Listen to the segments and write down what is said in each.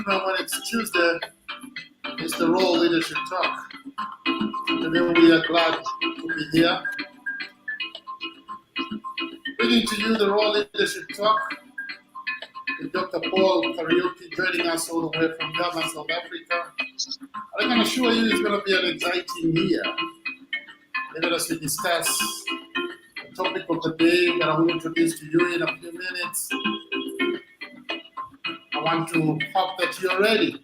when it's Tuesday, it's the Raw Leadership Talk. Today we are glad to be here. Bringing to you the Raw Leadership Talk with Dr. Paul Kariuki joining us all the way from Durban, South Africa. I can assure you it's going to be an exciting year. Even as we discuss the topic of the day that I will introduce to you in a few minutes, I want to hope that you're ready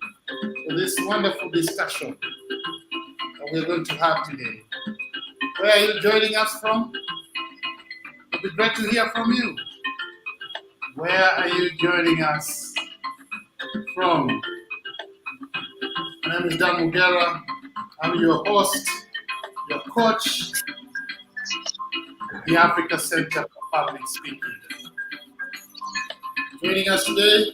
for this wonderful discussion that we're going to have today. Where are you joining us from? It would be great to hear from you. Where are you joining us from? My name is Mugera. I'm your host, your coach, at the Africa Center for Public Speaking. Joining us today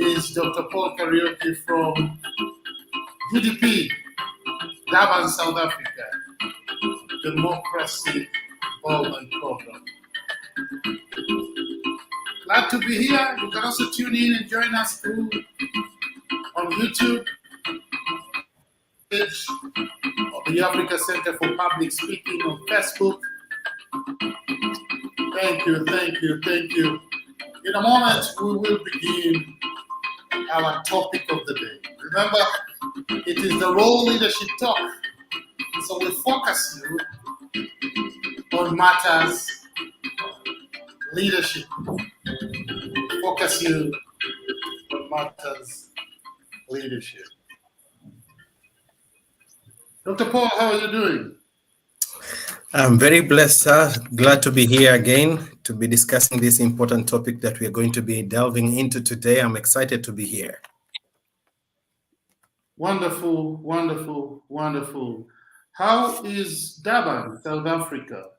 is Dr. Paul Kariuki from GDP, Durban, South Africa, Democracy Involvement Program. Glad to be here. You can also tune in and join us through on YouTube page of the Africa Center for Public Speaking on Facebook. Thank you. In a moment, we will begin our topic of the day. Remember, it is the Raw Leadership Talk. So we focus you on matters leadership. Focus you on matters leadership. Dr. Paul, how are you doing? I'm very blessed, sir. Glad to be here again to be discussing this important topic that we are going to be delving into today. I'm excited to be here. Wonderful. How is Durban, South Africa?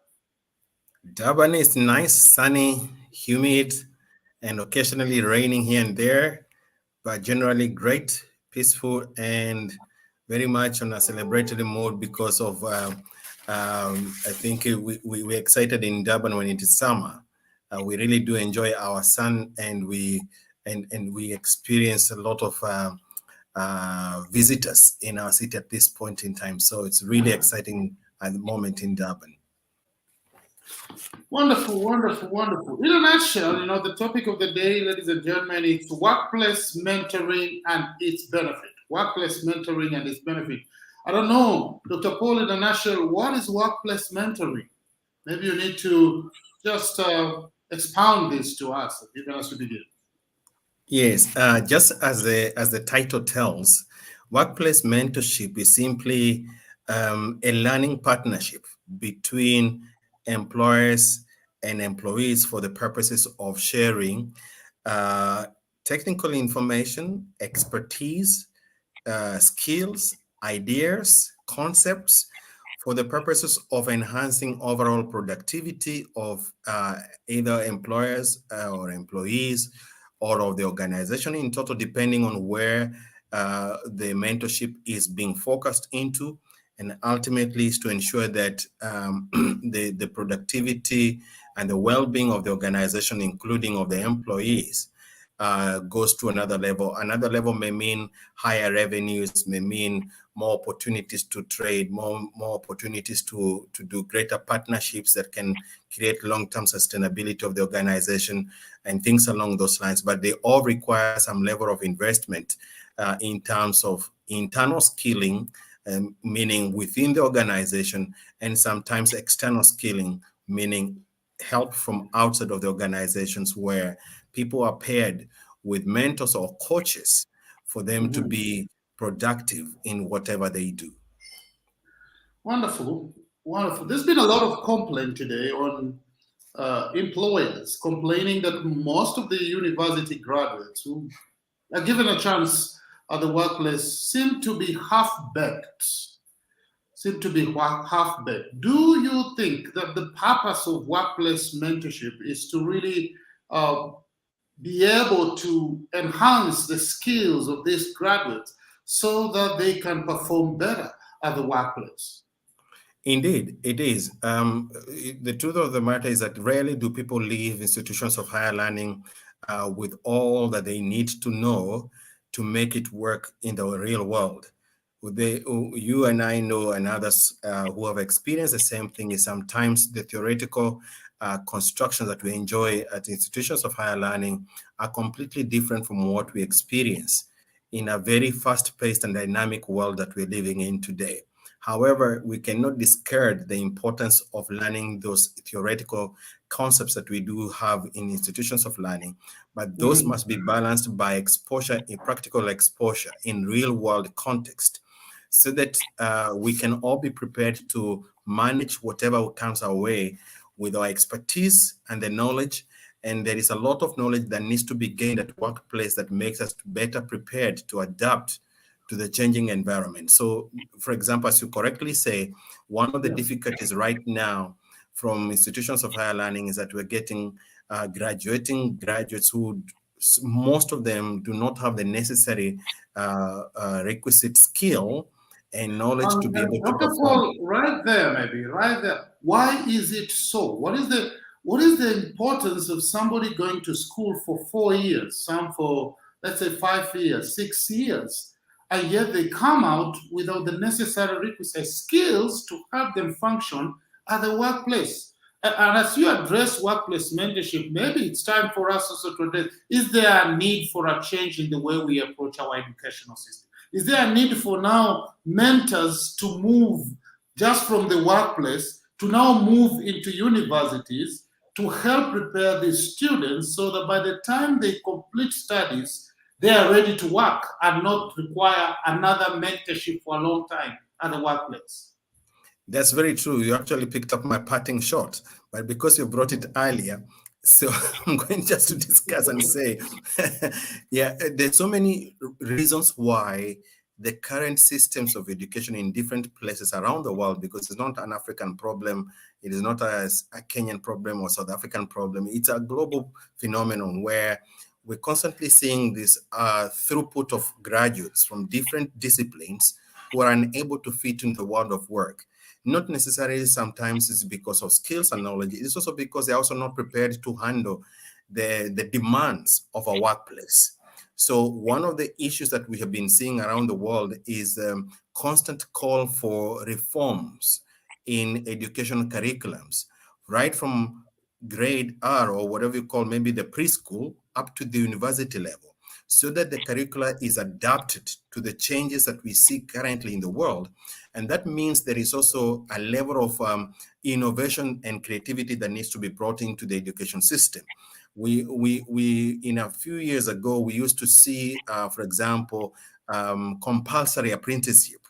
Durban is nice, sunny, humid, and occasionally raining here and there, but generally great, peaceful, and very much on a celebratory mode because of I think we're excited in Durban when it is summer. We really do enjoy our sun, and we experience a lot of visitors in our city at this point in time. So it's really exciting at the moment in Durban. Wonderful. In a nutshell, the topic of the day, ladies and gentlemen, is workplace mentoring and its benefit. Workplace mentoring and its benefit. I don't know, Dr. Paul, in a nutshell, what is workplace mentoring? Maybe you need to just expound this to us, even as we begin. Yes, just as the title tells, workplace mentorship is simply a learning partnership between employers and employees for the purposes of sharing technical information, expertise, skills, ideas, concepts for the purposes of enhancing overall productivity of either employers or employees or of the organization in total, depending on where the mentorship is being focused into, and ultimately is to ensure that the productivity and the well-being of the organization, including of the employees, goes to another level. Another level may mean higher revenues, may mean more opportunities to trade, more opportunities to do greater partnerships that can create long-term sustainability of the organization and things along those lines. But they all require some level of investment in terms of internal skilling, meaning within the organization, and sometimes external skilling, meaning help from outside of the organizations where people are paired with mentors or coaches for them to be productive in whatever they do. Wonderful. There's been a lot of complaint today on employers complaining that most of the university graduates who are given a chance at the workplace seem to be half-baked. Do you think that the purpose of workplace mentorship is to really be able to enhance the skills of these graduates so that they can perform better at the workplace? Indeed, it is. The truth of the matter is that rarely do people leave institutions of higher learning with all that they need to know to make it work in the real world. You and I know, and others who have experienced the same thing, is sometimes the theoretical constructions that we enjoy at institutions of higher learning are completely different from what we experience in a very fast-paced and dynamic world that we're living in today. However, we cannot discard the importance of learning those theoretical concepts that we do have in institutions of learning, but those Mhm. must be balanced by exposure, in practical exposure in real world context, so that we can all be prepared to manage whatever comes our way with our expertise and the knowledge. And there is a lot of knowledge that needs to be gained at workplace that makes us better prepared to adapt to the changing environment. So, for example, as you correctly say, one of the Yes. difficulties right now from institutions of higher learning is that we're getting graduating graduates who most of them do not have the necessary requisite skill and knowledge to be able to Dr. perform. Paul, right there, maybe, right there. Why is it so? What is the importance of somebody going to school for 4 years, some for, let's say, 5 years, 6 years, and yet they come out without the necessary requisite skills to help them function at the workplace? And as you address workplace mentorship, maybe it's time for us also to address, is there a need for a change in the way we approach our educational system? Is there a need for now mentors to move just from the workplace to now move into universities to help prepare these students so that by the time they complete studies, they are ready to work and not require another mentorship for a long time at the workplace? That's very true. You actually picked up my parting shot, but because you brought it earlier, so I'm going just to discuss and say, yeah, there's so many reasons why the current systems of education in different places around the world, because it's not an African problem, it is not a Kenyan problem or South African problem, it's a global phenomenon where we're constantly seeing this throughput of graduates from different disciplines who are unable to fit in the world of work. Not necessarily sometimes it's because of skills and knowledge. It's also because they're also not prepared to handle the demands of a workplace. So one of the issues that we have been seeing around the world is constant call for reforms in educational curriculums, right from grade R or whatever you call maybe the preschool up to the university level, so that the curricula is adapted to the changes that we see currently in the world. And that means there is also a level of innovation and creativity that needs to be brought into the education system. We in a few years ago, we used to see, for example, compulsory apprenticeship,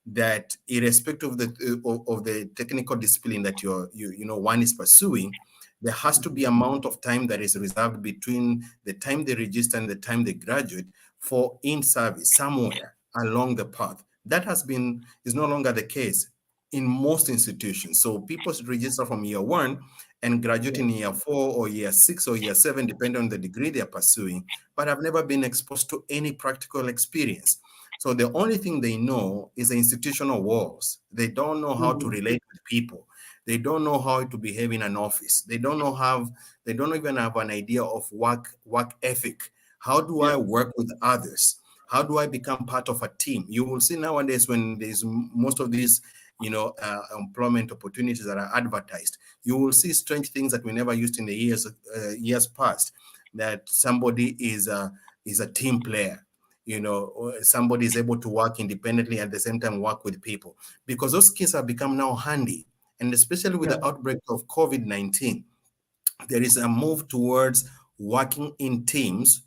that irrespective of the technical discipline that one is pursuing, there has to be amount of time that is reserved between the time they register and the time they graduate for in service somewhere along the path. That is no longer the case in most institutions. So people register from year one and graduate in year 4 or year 6 or year 7, depending on the degree they are pursuing, but have never been exposed to any practical experience. So the only thing they know is the institutional walls. They don't know how to Mhm. relate with people. They don't know how to behave in an office. They don't even have an idea of work ethic. How do I Yeah. work with others? How do I become part of a team? You will see nowadays when there's most of these, employment opportunities that are advertised, you will see strange things that we never used in the years past. That somebody is a team player. Or somebody is able to work independently at the same time work with people, because those skills have become now handy. And especially with Yeah. the outbreak of COVID-19, there is a move towards working in teams,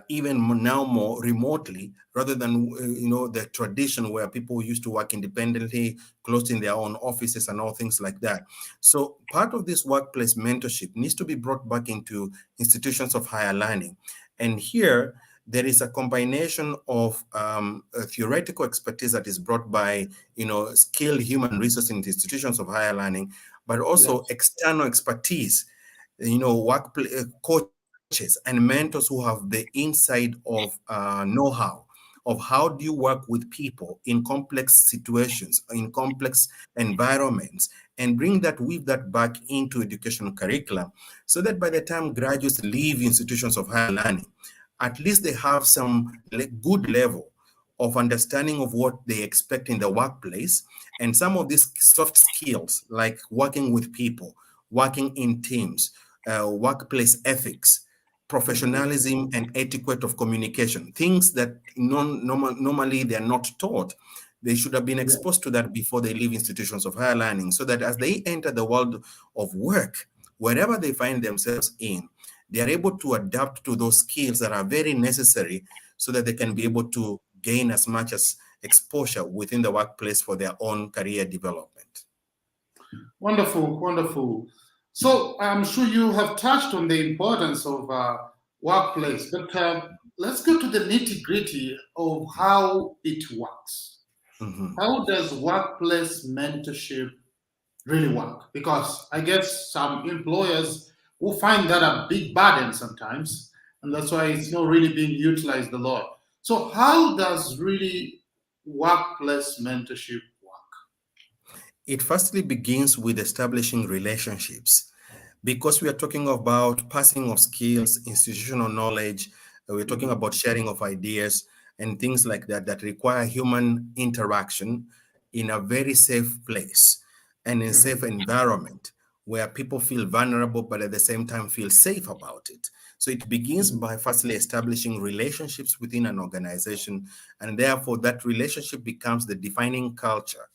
even now more remotely, rather than the tradition where people used to work independently, closed in their own offices and all things like that. So part of this workplace mentorship needs to be brought back into institutions of higher learning. And here, there is a combination of a theoretical expertise that is brought by skilled human resource in institutions of higher learning, but also Yes. external expertise, coaches and mentors who have the inside of know-how of how do you work with people in complex situations, in complex environments, and bring that, weave that back into educational curriculum, so that by the time graduates leave institutions of higher learning, at least they have some good level of understanding of what they expect in the workplace, and some of these soft skills like working with people, working in teams, workplace ethics, Mhm. professionalism, and etiquette of communication, things that normally they are not taught. They should have been Yeah. exposed to that before they leave institutions of higher learning, so that as they enter the world of work, wherever they find themselves in, they are able to adapt to those skills that are very necessary, so that they can be Mhm. able to gain as much as exposure within the workplace for their own career development. Wonderful, wonderful. So I'm sure you have touched on the importance of workplace, but let's go to the nitty gritty of how it works. Mhm. How does workplace mentorship really work? Because I guess some employers will find that a big burden sometimes, and that's why it's not really being utilized a lot. So, how does really workplace mentorship work? It firstly begins with establishing relationships, because we are talking about passing of skills, institutional knowledge, we're talking Mhm. about sharing of ideas and things like that that require human interaction in a very safe place and in safe Mhm. environment where people feel vulnerable but at the same time feel safe about it. So it begins Mhm. by firstly establishing relationships within an organization, and therefore that relationship becomes the defining culture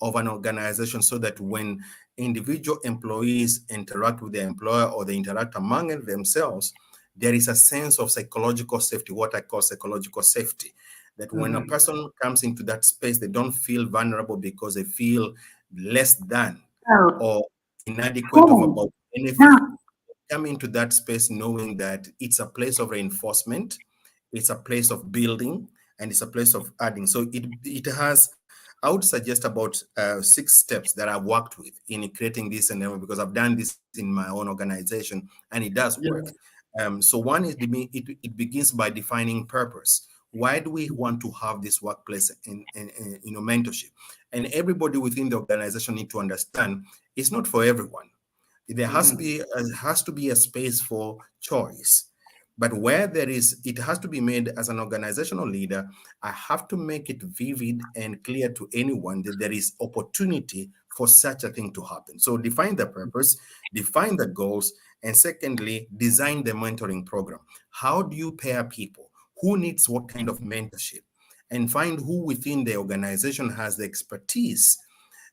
of an organization, so that when individual employees interact with their employer or they interact among themselves, there is a sense of psychological safety, what I call psychological safety. That when a Mhm. person comes into that space, they don't feel vulnerable because they feel less than Oh, or inadequate of seven. about anything. Now, Come into that space knowing that it's a place of reinforcement, it's a place of building, and it's a place of adding. So it has, I would suggest about 6 steps that I've worked with in creating this environment, because I've done this in my own organization and it does work. Yeah. So one is it begins by defining purpose. Why do we want to have this workplace in mentorship? And everybody within the organization need to understand it's not for everyone. There Mhm. has to be a space for choice, but where there is, it has to be made. As an organizational leader, I have to make it vivid and clear to anyone that there is opportunity for such a thing to happen. So define the purpose, define the goals, and secondly, design the mentoring program. How do you pair people? Who needs what kind of mentorship? And find who within the organization has the expertise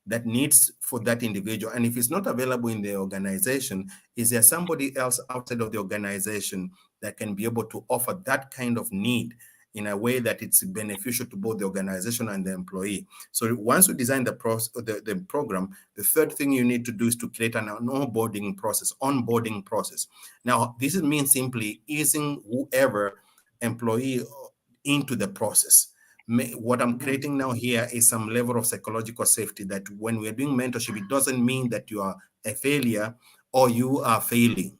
that needs for that individual. And if it's not available in the organization, is there somebody else outside of the organization that can be able to offer that kind of need in a way that it's beneficial to both the organization and the employee? So once you design the program, the third thing you need to do is to create an onboarding process. Now, this means simply easing whoever employee into the process. What I'm Mhm. creating now here is some level of psychological safety, that when we're doing mentorship, it doesn't mean that you are a failure or you are failing.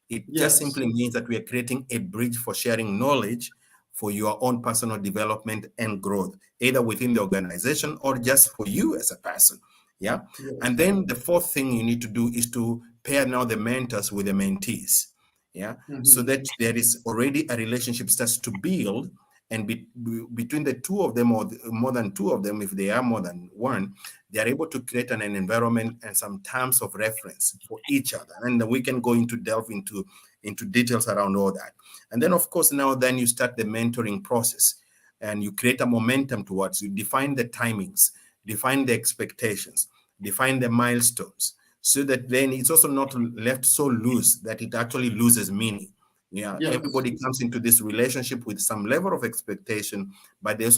It just Yes. simply means that we are creating a bridge for sharing knowledge for your own personal development and growth, either within the organization or just for you as a person. Yeah. And Yes. then the fourth thing you need to do is to pair now the mentors with the mentees. Yeah. So Mhm. that there is already a relationship starts to build, and between the two of them, or more than two of them, if they are more than one, they are able to create an environment and some terms of reference for each other, and then we can go into delve into details around all that. And then of course now then you start the mentoring process, and you create a momentum towards, you define the timings, define the expectations, define the milestones, so that then it's also not left so loose that it actually loses meaning. Yeah, Yes. everybody comes into this relationship with some level of expectation, but there's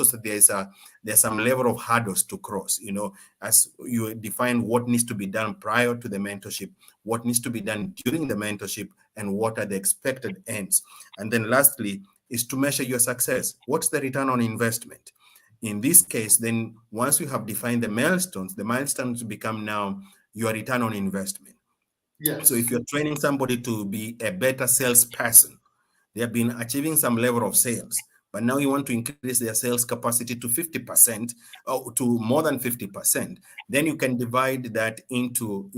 some level of hurdles to cross. As you define what needs to be done prior to the mentorship, what needs to be done during the mentorship, and what are the expected ends. And then lastly is to measure your success. What's the return on investment? In this case, then once you have defined the milestones become now your return on investment. So if Yes. you're training somebody to be a better salesperson, they have been achieving some level of sales, but now you want to increase their sales capacity to 50% or to more than 50%. Then you can divide that into,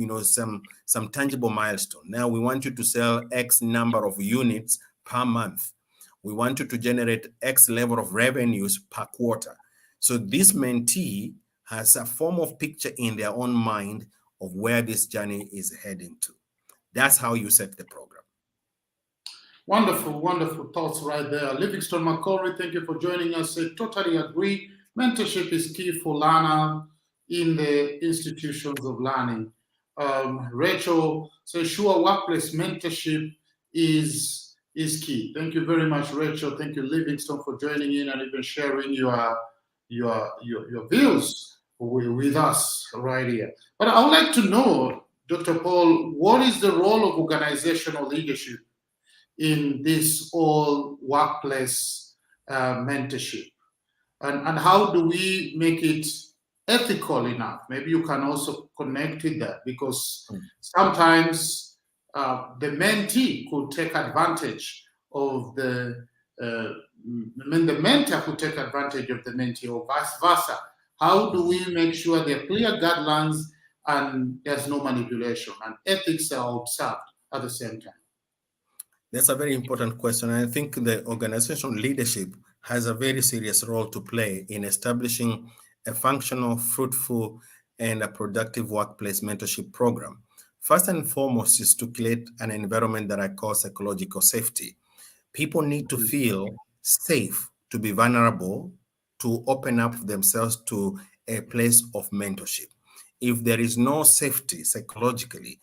some tangible milestone. Now we want you to sell X number of units per month. We want you to generate X level of revenues per quarter. So this mentee has a form of picture in their own mind of where this journey is heading to. That's how you set the program. Wonderful, wonderful thoughts right there. Livingston McCorry, thank you for joining us. I totally agree. Mentorship is key for learner in the institutions of learning. Rachel says, sure, workplace mentorship is key. Thank you very much, Rachel. Thank you, Livingston, for joining in and even sharing your views with us right here. But I would like to know, Dr. Paul, what is the role of organizational leadership in this all workplace mentorship, and how do we make it ethical enough? Maybe you can also connect with that, because sometimes the mentee could take advantage of the mentor could take advantage of the mentee, or vice versa. How do we make sure there are clear guidelines and there's no manipulation and ethics are observed at the same time? That's a very important question. I think the organizational leadership has a very serious role to play in establishing a functional, fruitful, and a productive workplace mentorship program. First and foremost is to create an environment that I call psychological safety. People need to feel safe to be vulnerable, to open up themselves to a place of mentorship. If there is no safety psychologically,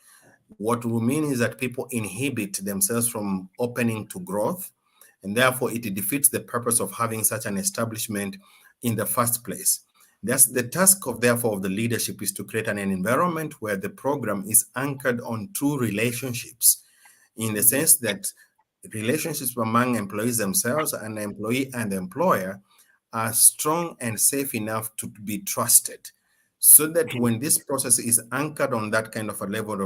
what will mean is that people inhibit themselves from opening to growth, and therefore it defeats the purpose of having such an establishment in the first place. That's the task of, therefore, of the leadership, is to create an environment where the program is anchored on true relationships, in the sense that relationships among employees themselves and the employee and the employer are strong and safe enough to be trusted, so that when this process is anchored on that kind of a level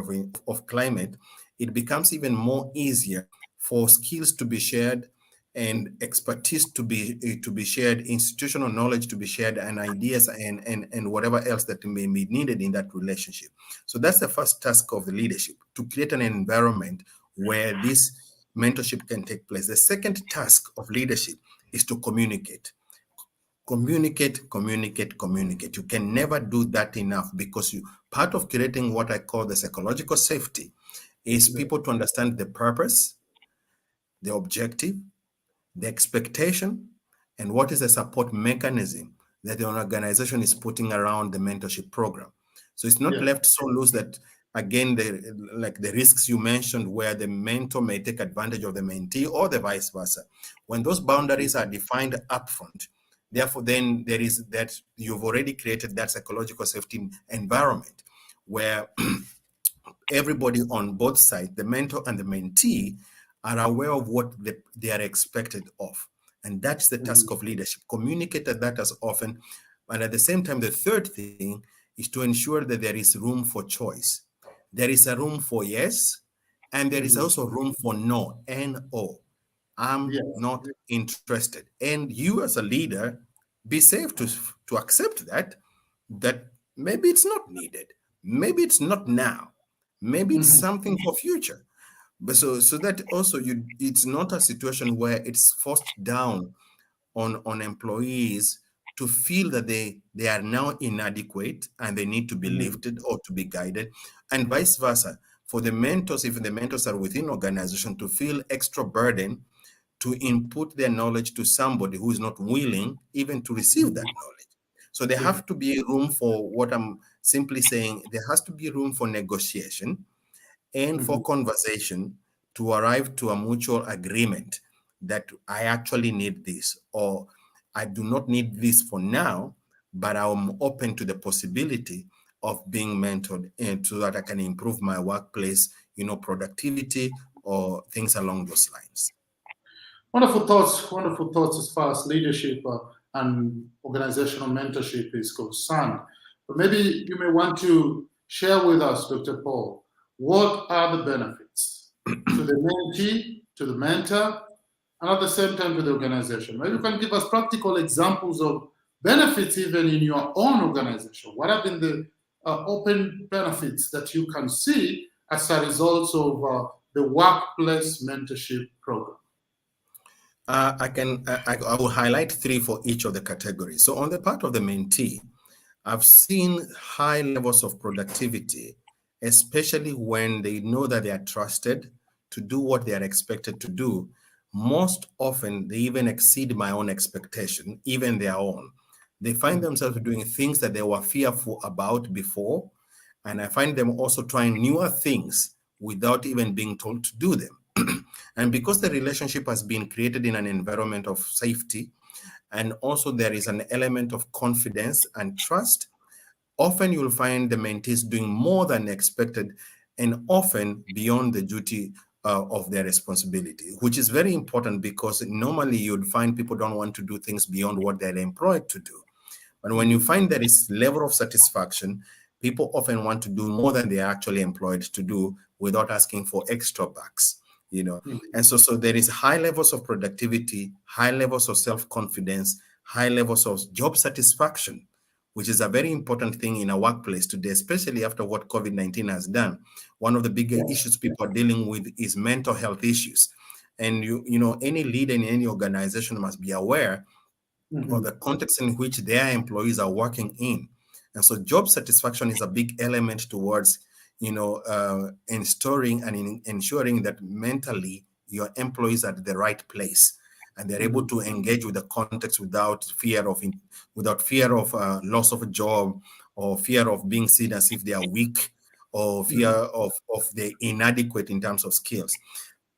of climate, it becomes even more easier for skills to be shared and expertise to be shared, institutional knowledge to be shared, and ideas and whatever else that may be needed in that relationship. So that's the first task of the leadership, to create an environment where this mentorship can take place. The second task of leadership is to communicate. Communicate. You can never do that enough, because part of creating what I call the psychological safety is people to understand the purpose, the objective, the expectation, and what is the support mechanism that the organization is putting around the mentorship program. So it's not left so loose that, again, the risks you mentioned, where the mentor may take advantage of the mentee or the vice versa. When those boundaries are defined upfront, therefore, then there is that you've already created that psychological safety environment where everybody on both sides, the mentor and the mentee, are aware of what they are expected of. And that's the task of leadership. Communicate that as often. And at the same time, the third thing is to ensure that there is room for choice. There is a room for yes, and there is also room for no, N-O. I'm not interested. And you as a leader, be safe to accept that maybe it's not needed. Maybe it's not now. Maybe it's something for future. But so that also it's not a situation where it's forced down on employees to feel that they are now inadequate and they need to be lifted or to be guided, and vice versa. For the mentors, if the mentors are within organization, to feel extra burden to input their knowledge to somebody who is not willing even to receive that knowledge. So there have to be room for, what I'm simply saying, there has to be room for negotiation and for conversation to arrive to a mutual agreement that I actually need this, or I do not need this for now, but I'm open to the possibility of being mentored, and so that I can improve my workplace, productivity or things along those lines. Wonderful thoughts as far as leadership and organizational mentorship is concerned. But maybe you may want to share with us, Dr. Paul, what are the benefits to the mentee, to the mentor, and at the same time to the organization. Maybe you can give us practical examples of benefits even in your own organization. What have been the open benefits that you can see as a result of the workplace mentorship program? I will highlight three for each of the categories. So on the part of the mentee, I've seen high levels of productivity, especially when they know that they are trusted to do what they are expected to do. Most often, they even exceed my own expectation, even their own. They find themselves doing things that they were fearful about before, and I find them also trying newer things without even being told to do them. And because the relationship has been created in an environment of safety, and also there is an element of confidence and trust, often you'll find the mentees doing more than expected and often beyond the duty of their responsibility, which is very important because normally you'd find people don't want to do things beyond what they're employed to do. But when you find there is level of satisfaction, people often want to do more than they're actually employed to do without asking for extra bucks, you know. Mhm. And so there is high levels of productivity, high levels of self-confidence, high levels of job satisfaction, which is a very important thing in a workplace today, especially after what COVID-19 has done. One of the bigger issues people are dealing with is mental health issues. And you know, any leader in any organization must be aware or Mhm. the context in which their employees are working in. And so job satisfaction is a big element towards, ensuring and ensuring that mentally your employees are at the right place and they're able Mhm. to engage with the context without fear of loss of a job or fear of being seen as if they are weak or fear Mhm. of the inadequate in terms of skills.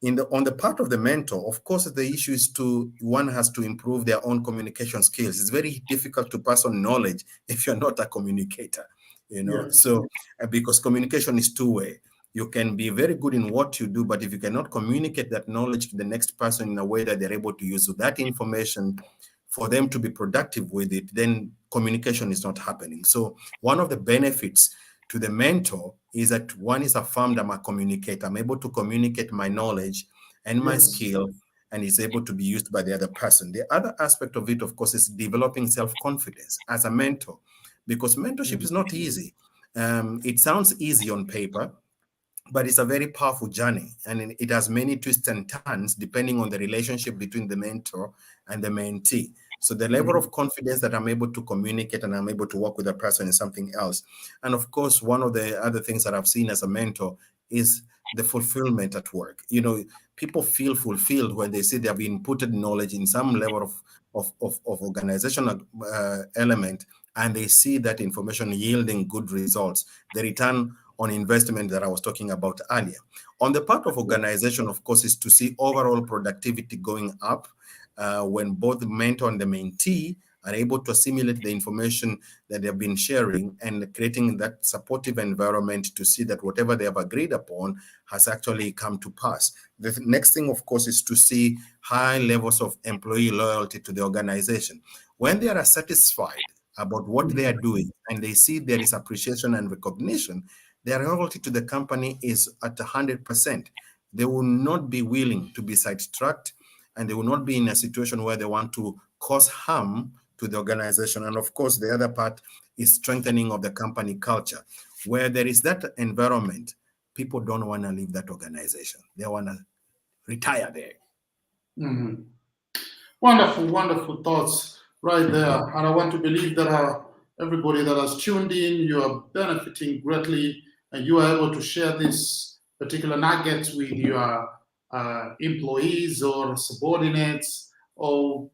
On the part of the mentor, of course, the issue is to one has to improve their own communication skills. It's very difficult to pass on knowledge if you're not a communicator, you know. Yes. So because communication is two-way, you can be very good in what you do, but if you cannot communicate that knowledge to the next person in a way that they're able to use that information for them to be productive with it, then communication is not happening. So one of the benefits to the mentor is that one is affirmed I'm a communicator. I'm able to communicate my knowledge and my Yes. skill, and is able to be used by the other person. The other aspect of it, of course, is developing self-confidence as a mentor, because mentorship is Mhm. not easy. It sounds easy on paper, but it's a very powerful journey, and it has many twists and turns depending on the relationship between the mentor and the mentee. So the level Mhm. of confidence that I'm able to communicate and I'm able to work with a person is something else. And of course, one of the other things that I've seen as a mentor is the fulfillment at work. You know, people feel fulfilled when they see they have inputted knowledge in some level of organizational element, and they see that information yielding good results. The return on investment that I was talking about earlier. On the part of organization, of course, is to see overall productivity going up when both the mentor and the mentee are able to assimilate the information that they've been sharing and creating that supportive environment to see that whatever they have agreed upon has actually come to pass. The next thing, of course, is to see high levels of employee loyalty to the organization. When they are satisfied about what they are doing and they see there is appreciation and recognition, their loyalty to the company is at 100%. They will not be willing to be sidetracked, and they will not be in a situation where they want to cause harm to the organization. And of course, the other part is strengthening of the company culture. Where there is that environment, people don't want to leave that organization. They want to retire there. Mhm. Wonderful, wonderful thoughts right there. And I want to believe that everybody that has tuned in, you are benefiting greatly and you are able to share this particular nuggets with your employees or subordinates or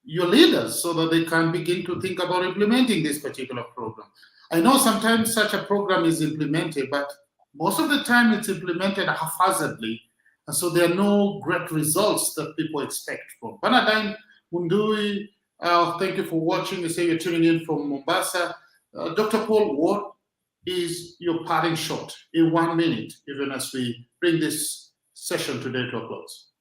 your leaders so that they can begin to think about implementing this particular program. I know sometimes such a program is implemented, but most of the time it's implemented haphazardly. And so there are no great results that people expect from. Bernardine Mundui, thank you for watching. You say you're tuning in from Mombasa. Dr. Paul, what is your parting shot in 1 minute, even as we bring this session today to a close?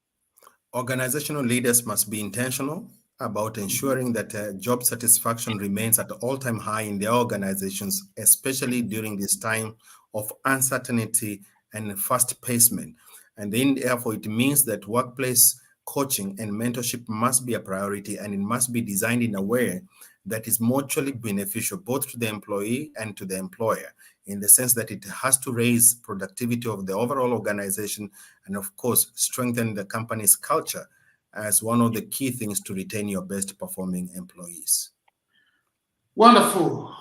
Organizational leaders must be intentional about ensuring that job satisfaction remains at all-time high in their organizations, especially during this time of uncertainty and fast pacement. And then, therefore, it means that workplace coaching and mentorship must be a priority, and it must be designed in a way that is mutually beneficial both to the employee and to the employer, in the sense that it has to raise productivity of the overall organization and, of course, strengthen the company's culture as one of the key things to retain your best performing employees. Wonderful.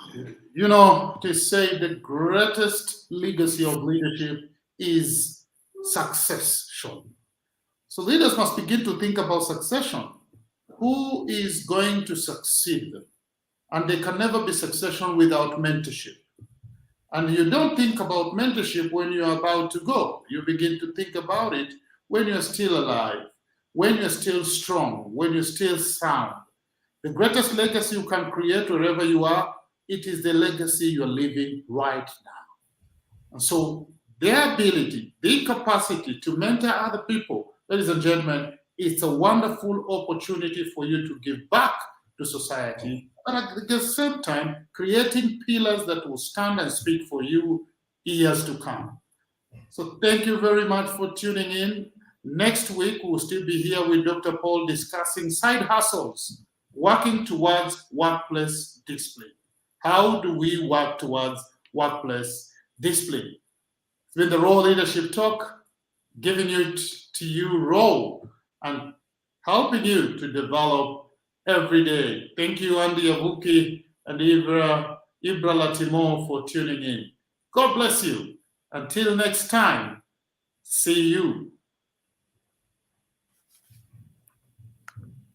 You know, they say the greatest legacy of leadership is succession. So leaders must begin to think about succession. Who is going to succeed? And there can never be succession without mentorship. And you don't think about mentorship when you're about to go. You begin to think about it when you're still alive, when you're still strong, when you're still sound. The greatest legacy you can create wherever you are, it is the legacy you're living right now. And so their ability, the capacity to mentor other people, ladies and gentlemen, it's a wonderful opportunity for you to give back to society, but at the same time, creating pillars that will stand and speak for you years to come. So thank you very much for tuning in. Next week, we'll still be here with Dr. Paul discussing side hustles, working towards workplace discipline. How do we work towards workplace discipline? It's been the Raw Leadership Talk, giving it to you raw and helping you to develop every day. Thank you, Andy Abuki and Ibra Latimo, for tuning in. God bless you. Until next time, see you